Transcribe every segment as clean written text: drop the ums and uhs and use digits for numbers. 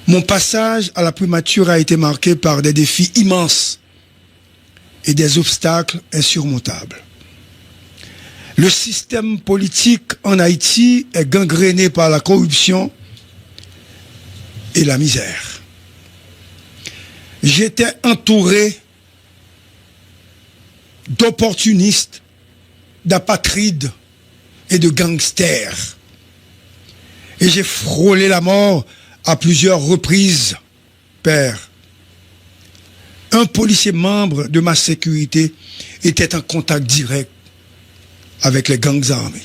Mon passage à la primature a été marqué par des défis immenses et des obstacles insurmontables. Le système politique en Haïti est gangréné par la corruption et la misère. J'étais entouré d'opportunistes, d'apatrides et de gangsters. Et j'ai frôlé la mort à plusieurs reprises, père. Un policier membre de ma sécurité était en contact direct avec les gangs armés.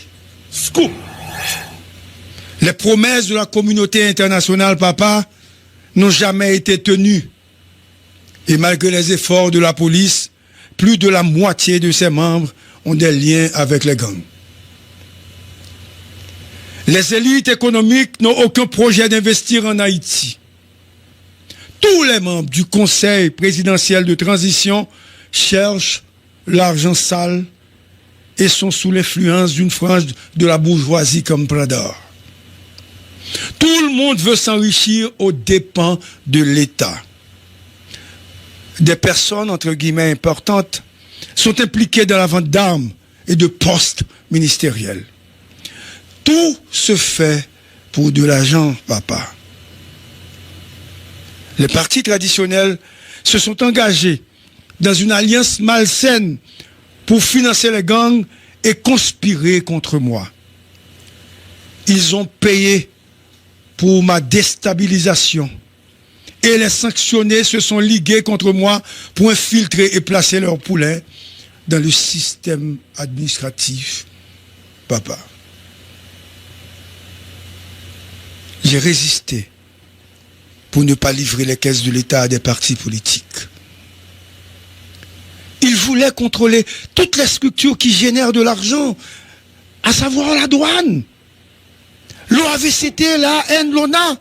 Scoop. Les promesses de la communauté internationale, papa, n'ont jamais été tenues. Et malgré les efforts de la police, plus de la moitié de ses membres ont des liens avec les gangs. Les élites économiques n'ont aucun projet d'investir en Haïti. Tous les membres du Conseil présidentiel de transition cherchent l'argent sale et sont sous l'influence d'une frange de la bourgeoisie comme Prador. Tout le monde veut s'enrichir aux dépens de l'État. Des personnes, entre guillemets, importantes, sont impliquées dans la vente d'armes et de postes ministériels. Tout se fait pour de l'argent, papa. Les partis traditionnels se sont engagés dans une alliance malsaine pour financer les gangs et conspirer contre moi. Ils ont payé pour ma déstabilisation. Et les sanctionnés se sont ligués contre moi pour infiltrer et placer leurs poulains dans le système administratif, papa. J'ai résisté pour ne pas livrer les caisses de l'État à des partis politiques. Ils voulaient contrôler toutes les structures qui génèrent de l'argent, à savoir la douane, l'OAVCT, la AN, l'ONA.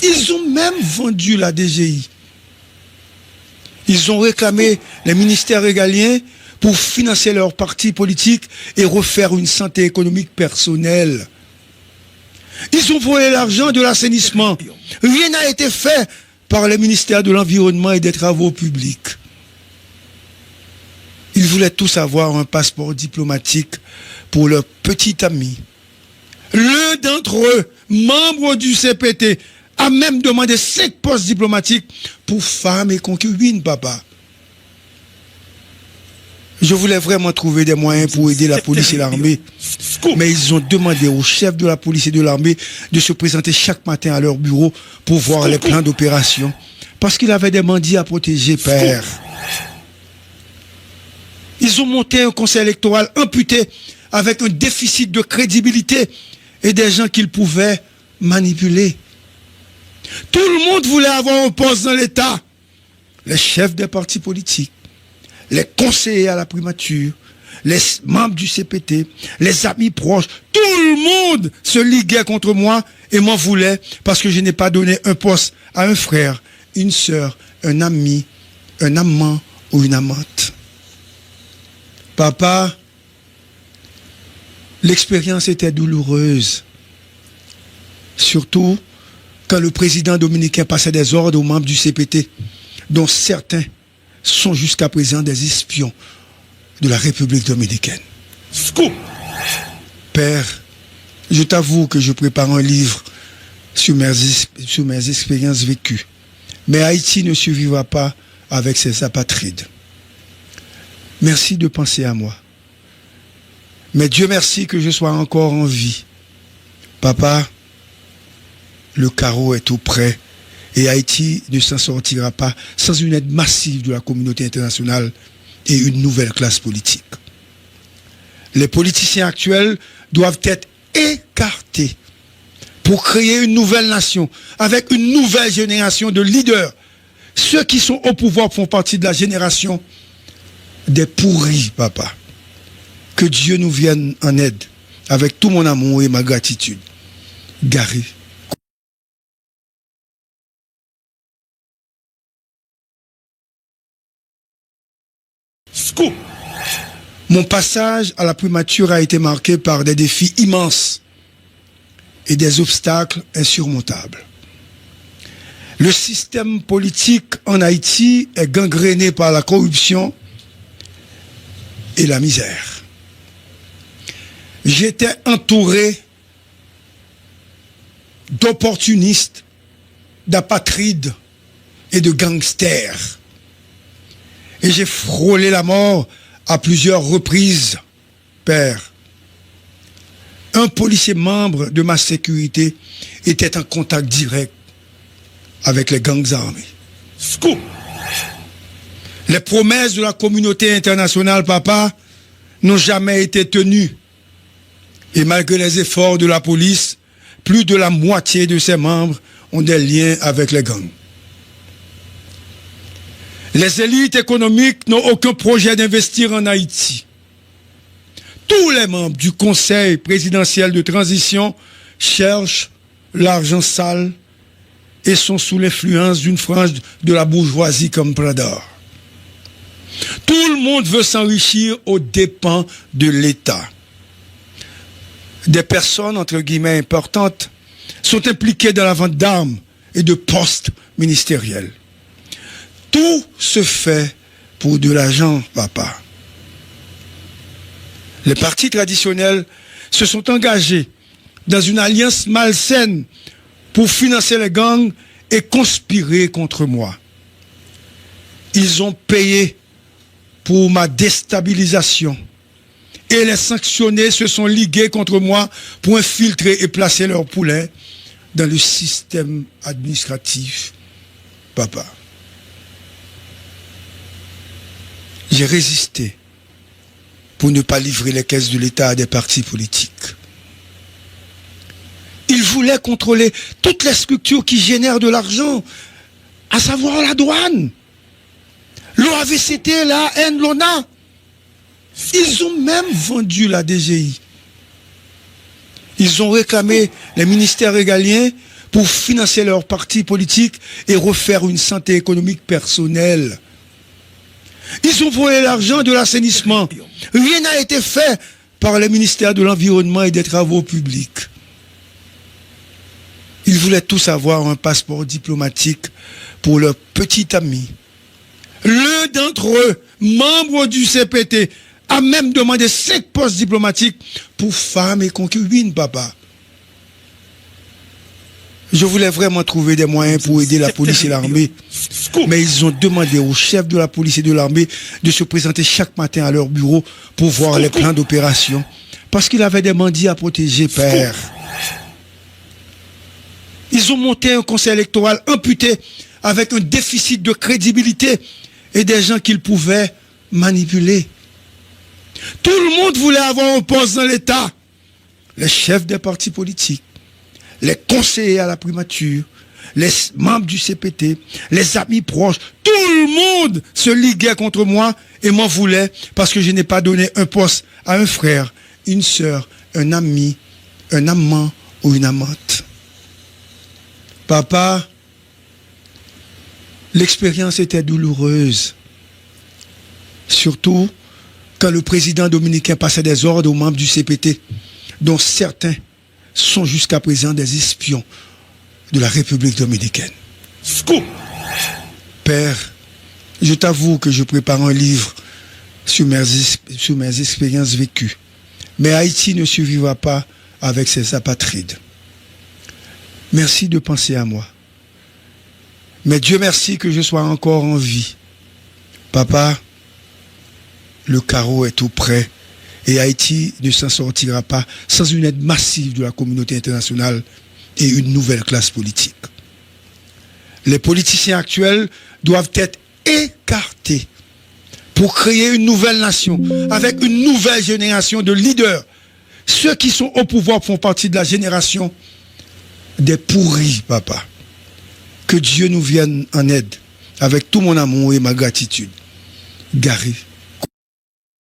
Ils ont même vendu la DGI. Ils ont réclamé les ministères régaliens pour financer leurs partis politiques et refaire une santé économique personnelle. Ils ont volé l'argent de l'assainissement. Rien n'a été fait par le ministère de l'Environnement et des Travaux publics. Ils voulaient tous avoir un passeport diplomatique pour leur petit ami. L'un d'entre eux, membre du CPT, a même demandé 5 postes diplomatiques pour femmes et concubines, papa. Je voulais vraiment trouver des moyens pour aider la police et l'armée. Mais ils ont demandé aux chefs de la police et de l'armée de se présenter chaque matin à leur bureau pour voir les plans d'opération. Parce qu'il avait des bandits à protéger, père. Ils ont monté un conseil électoral amputé avec un déficit de crédibilité et des gens qu'ils pouvaient manipuler. Tout le monde voulait avoir un poste dans l'État. Les chefs des partis politiques, les conseillers à la primature, les membres du CPT, les amis proches, tout le monde se liguait contre moi et m'en voulait parce que je n'ai pas donné un poste à un frère, une sœur, un ami, un amant ou une amante. Papa, l'expérience était douloureuse. Surtout quand le président dominicain passait des ordres aux membres du CPT, dont certains sont jusqu'à présent des espions de la République dominicaine. Scoop. Père, je t'avoue que je prépare un livre sur mes expériences vécues. Mais Haïti ne survivra pas avec ses apatrides. Merci de penser à moi. Mais Dieu merci que je sois encore en vie. Papa, le carreau est tout prêt et Haïti ne s'en sortira pas sans une aide massive de la communauté internationale et une nouvelle classe politique. Les politiciens actuels doivent être écartés pour créer une nouvelle nation avec une nouvelle génération de leaders. Ceux qui sont au pouvoir font partie de la génération des pourris, papa. Que Dieu nous vienne en aide avec tout mon amour et ma gratitude. Gary. Scoop. Mon passage à la primature a été marqué par des défis immenses et des obstacles insurmontables. Le système politique en Haïti est gangréné par la corruption et la misère. J'étais entouré d'opportunistes, d'apatrides et de gangsters. Et j'ai frôlé la mort à plusieurs reprises, père. Un policier membre de ma sécurité était en contact direct avec les gangs armés. Scoop! Les promesses de la communauté internationale, papa, n'ont jamais été tenues. Et malgré les efforts de la police, plus de la moitié de ses membres ont des liens avec les gangs. Les élites économiques n'ont aucun projet d'investir en Haïti. Tous les membres du Conseil présidentiel de transition cherchent l'argent sale et sont sous l'influence d'une frange de la bourgeoisie comme Prador. Tout le monde veut s'enrichir aux dépens de l'État. Des personnes, entre guillemets, importantes, sont impliquées dans la vente d'armes et de postes ministériels. Tout se fait pour de l'argent, papa. Les partis traditionnels se sont engagés dans une alliance malsaine pour financer les gangs et conspirer contre moi. Ils ont payé pour ma déstabilisation. Et les sanctionnés se sont ligués contre moi pour infiltrer et placer leurs poulets dans le système administratif, papa. J'ai résisté pour ne pas livrer les caisses de l'État à des partis politiques. Ils voulaient contrôler toutes les structures qui génèrent de l'argent, à savoir la douane, l'OAVCT, la AN, l'ONA. Ils ont même vendu la DGI. Ils ont réclamé les ministères régaliens pour financer leurs partis politiques et refaire une santé économique personnelle. Ils ont volé l'argent de l'assainissement. Rien n'a été fait par les ministères de l'Environnement et des Travaux publics. Ils voulaient tous avoir un passeport diplomatique pour leur petit ami. L'un d'entre eux, membre du CPT, a même demandé 5 postes diplomatiques pour femmes et concubines, papa. Je voulais vraiment trouver des moyens pour aider la police et l'armée. Mais ils ont demandé aux chefs de la police et de l'armée de se présenter chaque matin à leur bureau pour voir les plans d'opération. Parce qu'il avait des bandits à protéger, père. Ils ont monté un conseil électoral amputé avec un déficit de crédibilité et des gens qu'ils pouvaient manipuler. Tout le monde voulait avoir un poste dans l'État. Les chefs des partis politiques, les conseillers à la primature, les membres du CPT, les amis proches, tout le monde se liguait contre moi et m'en voulait parce que je n'ai pas donné un poste à un frère, une sœur, un ami, un amant ou une amante. Papa, l'expérience était douloureuse. Surtout quand le président dominicain passait des ordres aux membres du CPT, dont certains sont jusqu'à présent des espions de la République dominicaine. Scoop! Père, je t'avoue que je prépare un livre sur mes expériences vécues. Mais Haïti ne survivra pas avec ses apatrides. Merci de penser à moi. Mais Dieu merci que je sois encore en vie. Papa, le carreau est tout prêt et Haïti ne s'en sortira pas sans une aide massive de la communauté internationale et une nouvelle classe politique. Les politiciens actuels doivent être écartés pour créer une nouvelle nation avec une nouvelle génération de leaders. Ceux qui sont au pouvoir font partie de la génération des pourris, papa. Que Dieu nous vienne en aide avec tout mon amour et ma gratitude. Gary.